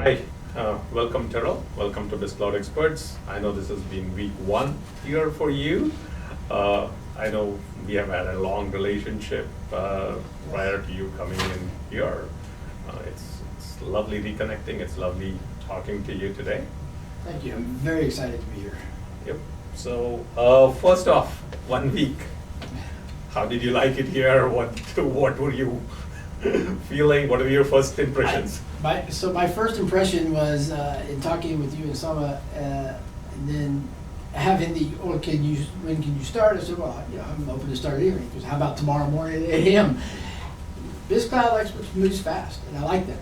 Hi, welcome Terrill. Welcome to BizCloud Experts. I know this has been week 1 here for you. I know we have had a long relationship prior to you coming in here. It's lovely reconnecting. It's lovely talking to you today. Thank you. I'm very excited to be here. Yep. So first off, 1 week. How did you like it here? What were you feeling? What were your first impressions? My first impression was in talking with you and Sama, and then having when can you start? I said, well, I'm open to start anyway. Because how about tomorrow morning at 8 a.m.? BizCloud Experts moves fast, and I like that.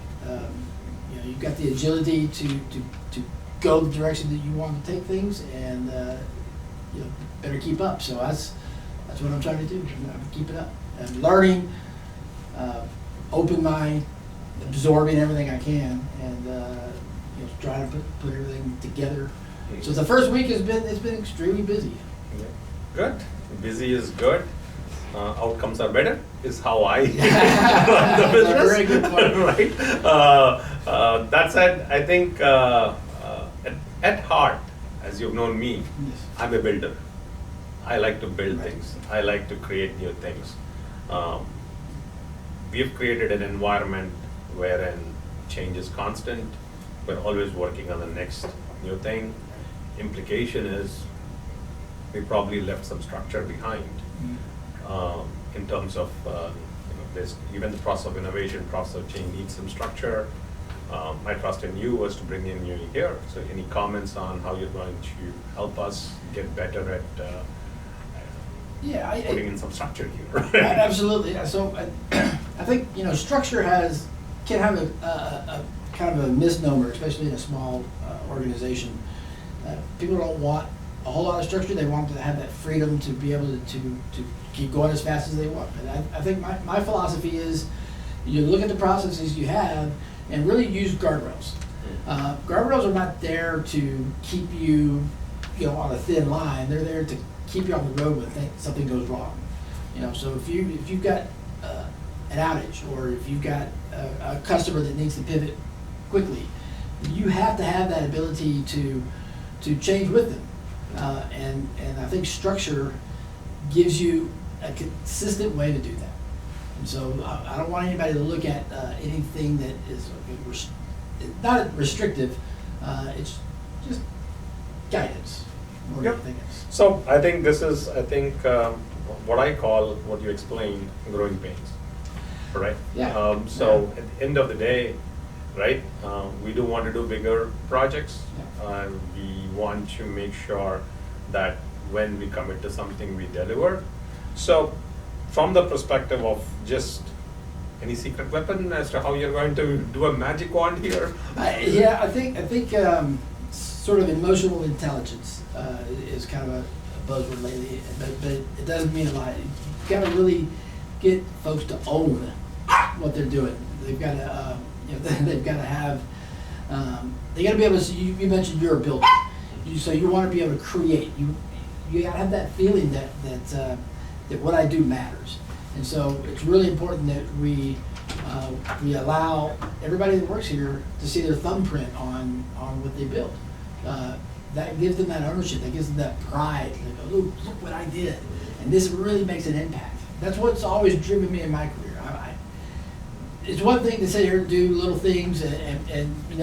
You've got the agility to go the direction that you want to take things, and better keep up. So that's what I'm trying to do. I'm keeping up. I'm learning, open mind, absorbing everything I can, and trying to put everything together. So the first week it's been extremely busy. Yeah. Good. Busy is good. Outcomes are better is how I run the business. That's a very good point. Right. That said, I think at heart, as you've known me, Yes. I'm a builder. I like to build Right. things. I like to create new things. We've created an environment wherein change is constant. We're always working on the next new thing. Implication is we probably left some structure behind in terms of there's even the process of innovation, process of change needs some structure. My trust in you was to bring in you here. So any comments on how you're going to help us get better at putting in some structure here? Absolutely. So I think structure can have a kind of a misnomer, especially in a small organization. People don't want a whole lot of structure. They want to have that freedom to be able to keep going as fast as they want. But I think my philosophy is you look at the processes you have and really use guardrails. Guardrails are not there to keep you on a thin line. They're there to keep you on the road when something goes wrong. So if you've got an outage, or if you've got a customer that needs to pivot quickly, you have to have that ability to change with them. And I think structure gives you a consistent way to do that. And so I don't want anybody to look at anything that is not restrictive. It's just guidance more than anything else. So I think this is what I call what you explained, growing pains, right? Yeah. So at the end of the day, right, we do want to do bigger projects. Yeah. We want to make sure that when we commit to something, we deliver. So from the perspective of just any secret weapon as to how you're going to do a magic wand here? I think sort of emotional intelligence is kind of a buzzword lately, but it doesn't mean a lot. You've got to really get folks to own what they're doing. They've got to, they've got to have. They got to be able to. You mentioned you're a builder, so you want to be able to create. You got to have that feeling that what I do matters, and so it's really important that we allow everybody that works here to see their thumbprint on what they build. That gives them that ownership. That gives them that pride. They go, look what I did, and this really makes an impact. That's what's always driven me in my career. It's one thing to sit here and do little things, and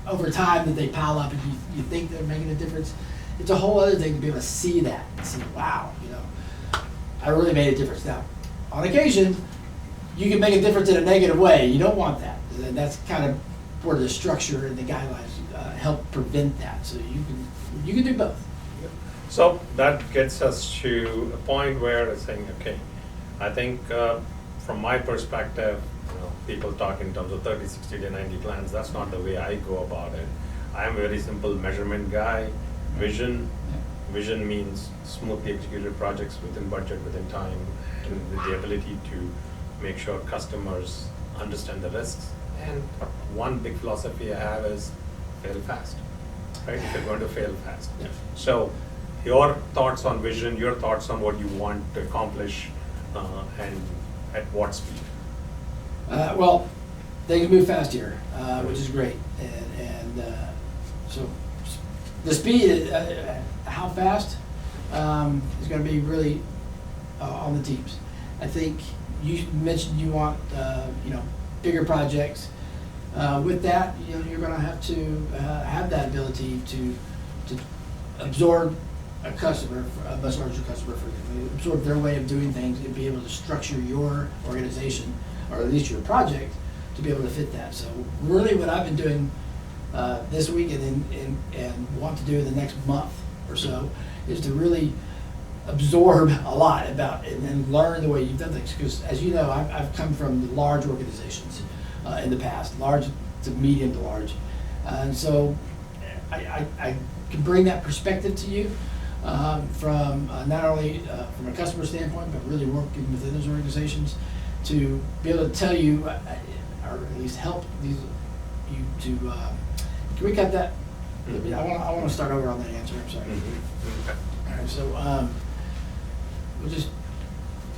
over time that they pile up, and you think they're making a difference. It's a whole other thing to be able to see that and see, wow, I really made a difference. Now, on occasion, you can make a difference in a negative way. You don't want that. And that's kind of where the structure and the guidelines help prevent that. So you can do both. So that gets us to a point where it's saying, okay, I think from my perspective, people talk in terms of 30, 60 to 90 plans. That's not the way I go about it. I'm a very simple measurement guy. Vision. Vision means smoothly executed projects within budget, within time, and with the ability to make sure customers understand the risks. And one big philosophy I have is fail fast, right? If you're going to fail fast. Yeah. So your thoughts on vision, your thoughts on what you want to accomplish, and at what speed? Well, things move fast here, which is great. And so the speed, how fast, is going to be really on the teams. I think you mentioned you want bigger projects. With that, you're going to have that ability to absorb a customer, a much larger customer, for example, absorb their way of doing things and be able to structure your organization, or at least your project, to be able to fit that. So really what I've been doing this week and want to do in the next month or so is to really absorb a lot about it and learn the way you've done things. Because as you know, I've come from large organizations in the past, large to medium to large. And so I can bring that perspective to you from not only from a customer standpoint, but really working within those organizations to be able to tell you, or at least help you to, can we cut that? I want to start over on that answer, I'm sorry. All right, so we'll just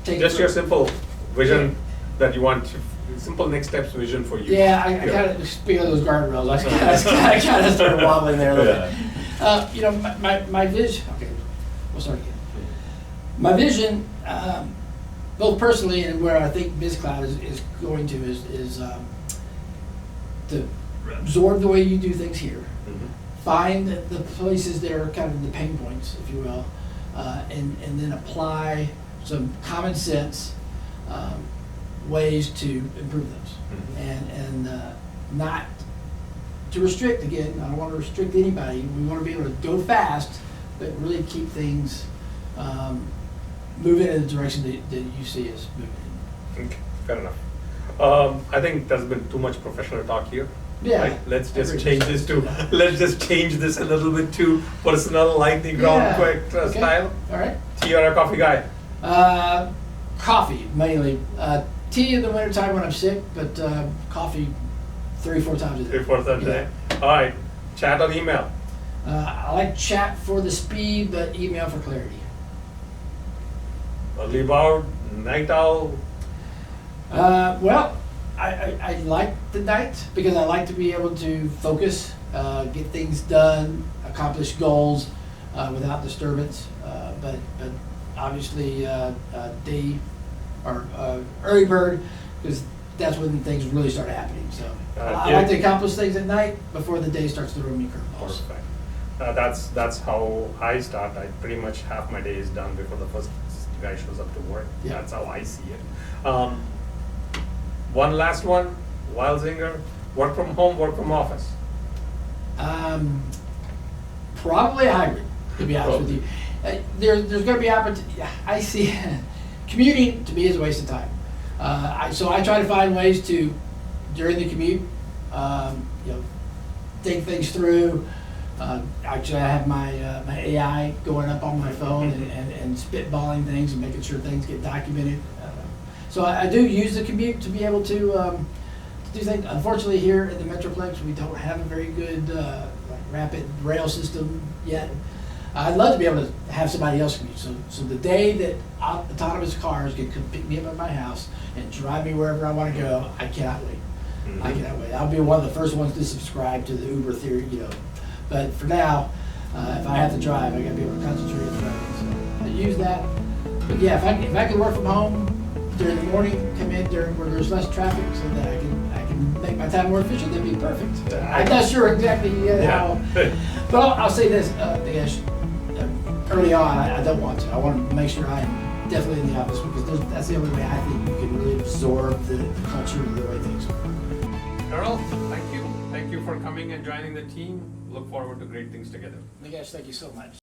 take just your simple vision that you want to, simple next steps vision for you. Yeah, I kind of, speaking of those guardrails, I kind of started wobbling there a little bit. My vision, okay, we'll start again. My vision, both personally and where I think BizCloud is going to is to absorb the way you do things here, find the places that are kind of the pain points, if you will, and then apply some common sense ways to improve those, and not to restrict. Again, I don't want to restrict anybody. We want to be able to go fast, but really keep things moving in the direction that you see us moving. Okay, fair enough. I think there's been too much professional talk here. Yeah. Right? Let's just change this to, let's just change this a little bit to personal, lightning round, quick style. All right. Tea or a coffee guy? Coffee, mainly. Tea in the wintertime when I'm sick, but coffee 3-4 times a day. 3-4 times a day. All right. Chat or email? I like chat for the speed, but email for clarity. Early bird, night owl? Well, I like the night because I like to be able to focus, get things done, accomplish goals without disturbance. But obviously, day or early bird, because that's when things really start happening. So I like to accomplish things at night before the day starts to throw me curveballs. Perfect. That's how I start. I pretty much half my day is done before the first guy shows up to work. Yeah. That's how I see it. One last one, Wild Zinger, work from home, work from office. Probably a hybrid, to be honest with you. There's going to be opportunity. I see commuting to me is a waste of time. So I try to find ways to, during the commute, think things through. Actually, I have my AI going up on my phone and spitballing things and making sure things get documented. So I do use the commute to be able to do things. Unfortunately, here in the Metroplex, we don't have a very good rapid rail system yet. I'd love to be able to have somebody else commute. So the day that autonomous cars can come pick me up at my house and drive me wherever I want to go, I cannot wait. I cannot wait. I'll be one of the first ones to subscribe to the Uber theory, But for now, if I have to drive, I got to be able to concentrate on driving. So I use that. But yeah, if I can work from home during the morning, come in during where there's less traffic, so that I can make my time more efficient, that'd be perfect. I'm not sure exactly how. But I'll say this, Nagesh, early on, I don't want to. I want to make sure I am definitely in the office because that's the only way I think you can really absorb the culture and the way things work. Terrill, thank you. Thank you for coming and joining the team. Look forward to great things together. Nagesh, thank you so much.